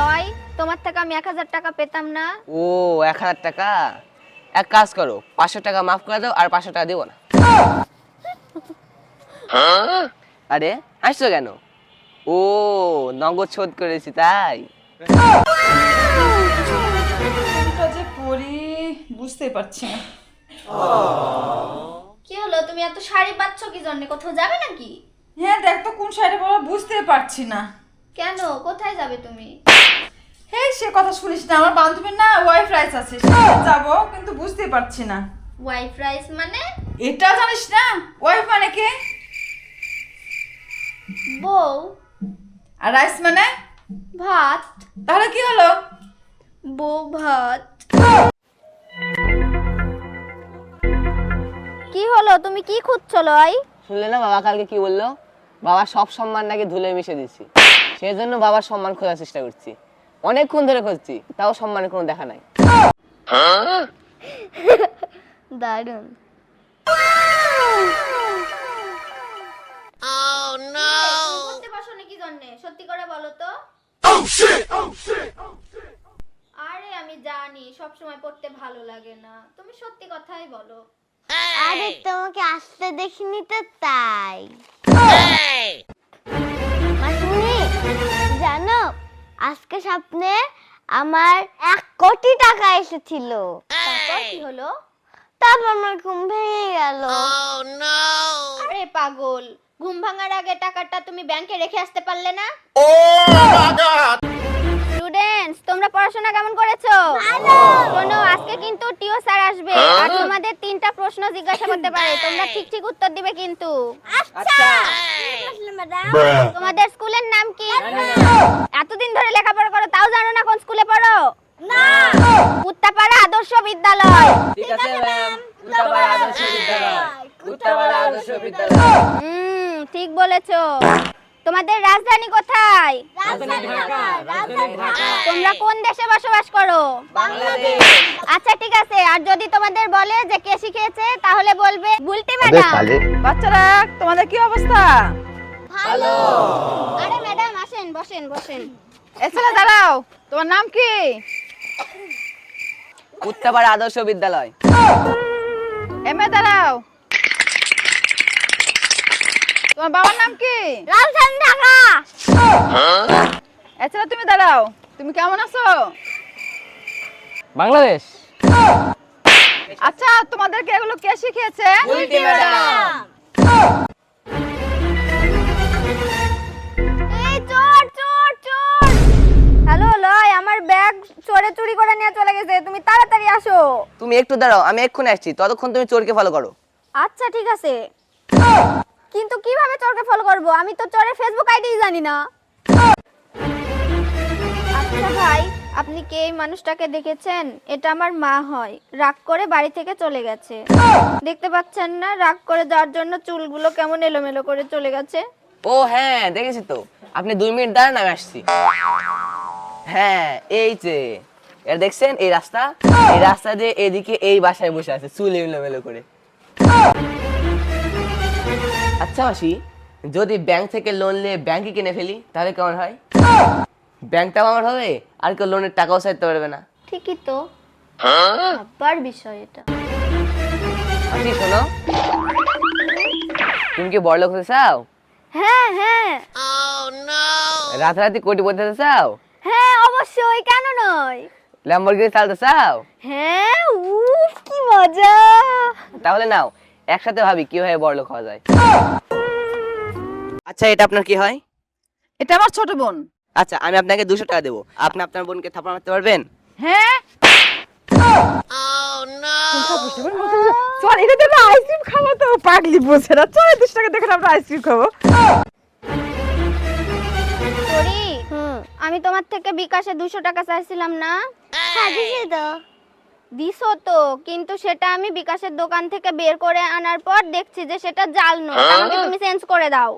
লয়, তোমার থেকে আমি 1000 টাকা পেতাম না? ও 1000 টাকা, এক কাজ করো 500 টাকা মাফ করে দাও, আর 500 টাকা দিব না। আরে হাসছো কেন? ও নগদ শোধ করেছি তাই? যে পড়ি বুঝতেই পারছি না। কি হলো, তুমি এত শাড়ি পাচ্ছ কি জন্য? কোথাও যাবে নাকি? হ্যাঁ দেখ তো কোন শাড়ি পরা বুঝতেই পারছি না। কেন, কোথায় যাবে তুমি? হে সে কথা শুনিস না, আমার বান্ধবীর না ওয়াইফ রাইস আছে, সেখানে যাবো কিন্তু বুঝতেই পারছি না। ওয়াইফ রাইস মানে? এটা জানিস না ওয়াইফ মানে কি? বউ। আর রাইস মানে? ভাত। তাহলে কি হলো? বউ ভাত। কি হলো, তুমি কি খুঁজছো লয়? শুনলে না বাবা কালকে কি বললো? বাবা সব সম্মান নাকি ধুলে মিশে দিচ্ছি, সেই জন্য বাবার সম্মান খোঁজার চেষ্টা করছি। অনেকক্ষণ ধরে খুঁজছি, তাও সম্মানের কোনো দেখা নাই। দারুণ। পড়তে বসো নাকি জন্যে? সত্যি করে বলো তো। আরে আমি জানি সব সময় পড়তে ভালো লাগে না, তুমি সত্যি কথাই বলো। আরে তোমাকে আসতে দেখিনি তো তাই। মাসুনি জানো, আজকে স্বপ্নে আমার 1 কোটি টাকা এসেছিল। তারপর কি হলো? তারপর আমার ঘুম ভেঙে গেল। আরে পাগল, ঘুম ভাঙার আগে টাকাটা তুমি ব্যাংকে রেখে আসতে পারলে না? স্টুডেন্টস, তোমরা পড়াশোনা কেমন করেছো? শোনো, আজকে কিন্তু টিও স্যার আসবে আর তোমাদের 3টা প্রশ্ন জিজ্ঞাসা করতে পারে, তোমরা ঠিক ঠিক উত্তর দিবে কিন্তু। আচ্ছা ম্যাডাম। তোমাদের স্কুলের নাম কি? এতদিন ধরে লেখাপড়া করো তাও জানো না কোন স্কুলে পড়ো? না। উত্তাপাড়া আদর্শ বিদ্যালয়। ঠিক আছে ম্যাম, উত্তাপাড়া আদর্শ বিদ্যালয়, উত্তাপাড়া আদর্শ বিদ্যালয়। ঠিক বলেছো। তোমাদের রাজধানী কোথায়? রাজধানী ঢাকা। রাজধানী ঢাকা। তোমরা কোন দেশে বসবাস করো? বাংলাদেশ। আচ্ছা ঠিক আছে, আর যদি তোমাদের বলে যে কে শিখিয়েছে তাহলে বলবে বুলটি ম্যাডাম। বাচ্চারা তোমাদের কি অবস্থা? ভালো। আরে ম্যাডাম আসেন, বসেন বসেন। এসে দাঁড়াও, তোমার নাম কি? উত্তাপাড়া আদর্শ বিদ্যালয়। এমএ দাঁড়াও, তোমার বাবার নাম কি? রাজধানী ঢাকা। এছাড়া তুমি দাঁড়াও, তুমি কেমন আছো? বাংলাদেশ। আচ্ছা তোমাদেরকে এগুলো কে শিখিয়েছে? বুলটি ম্যাডাম। এই চোর চোর চোর! হ্যালো লয়, আমার ব্যাগ চোরে চুরি করে নিয়ে চলে গেছে, তুমি তাড়াতাড়ি আসো। তুমি একটু দাঁড়াও, আমি এক্ষুনি আসছি, ততক্ষণ তুমি চোরকে ফলো করো। আচ্ছা ঠিক আছে, কিন্তু কিভাবে চোরকে ফলো করব? আমি তো চোরের ফেসবুক আইডি জানি না। আচ্ছা ভাই, আপনি কি এই মানুষটাকে দেখেছেন? এটা আমার মা হয়, রাগ করে বাড়ি থেকে চলে গেছে। দেখতে পাচ্ছেন না, রাগ করে যাওয়ার জন্য চুলগুলো কেমন এলোমেলো করে চলে গেছে। ও হ্যাঁ দেখেছি তো, আপনি 2 মিনিট দাঁড়ান, আমি আসছি। হ্যাঁ এই যে এটা দেখছেন, এই রাস্তা দিয়ে এদিকে এই বাসায় বসে আছে চুল এলোমেলো করে। আচ্ছা মাসি, যদি ব্যাংক থেকে লোন নিয়ে ব্যাংকে কিনে ফেলি তাহলে কেমন হয়? ব্যাংকটাও আমার হবে, আর কেউ লোনের টাকাও চাইতে পারবে না। ঠিকই তো, আবার বিষয় এটা। মাসি শোনো, তুমি কি বড়লোক হতে চাও? হ্যাঁ হ্যাঁ রাতারাতি কোটিপতি হতে চাও? হ্যাঁ অবশ্যই, কেন নয়? ল্যাম্বরগিনি চালাতে চাও? হ্যাঁ, উফ কি মজা। তাহলে নাও, একসাথে ভাবি কিভাবে বড়লোক হওয়া যায়। আচ্ছা এটা আপনার কি হয়? এটা আমার ছোট বোন। আচ্ছা আমি আপনাকে 200 টাকা দেবো, আপনি আপনার বোনকে থাপ্পড় মারতে পারবেন? হ্যাঁ চল এটা দেবো, আইসক্রিম খাবো তো। পাগলি বসে না, চল 200 টাকা দেখে আমরা আইসক্রিম খাবো। সরি, আমি তোমার থেকে বিকাশে 200 টাকা চাইছিলাম না? হ্যাঁ দিছি তো। দিছো তো, কিন্তু সেটা আমি বিকাশের দোকান থেকে বের করে আনার পর দেখছি যে সেটা জাল নোট, আমাকে তুমি চেঞ্জ করে দাও।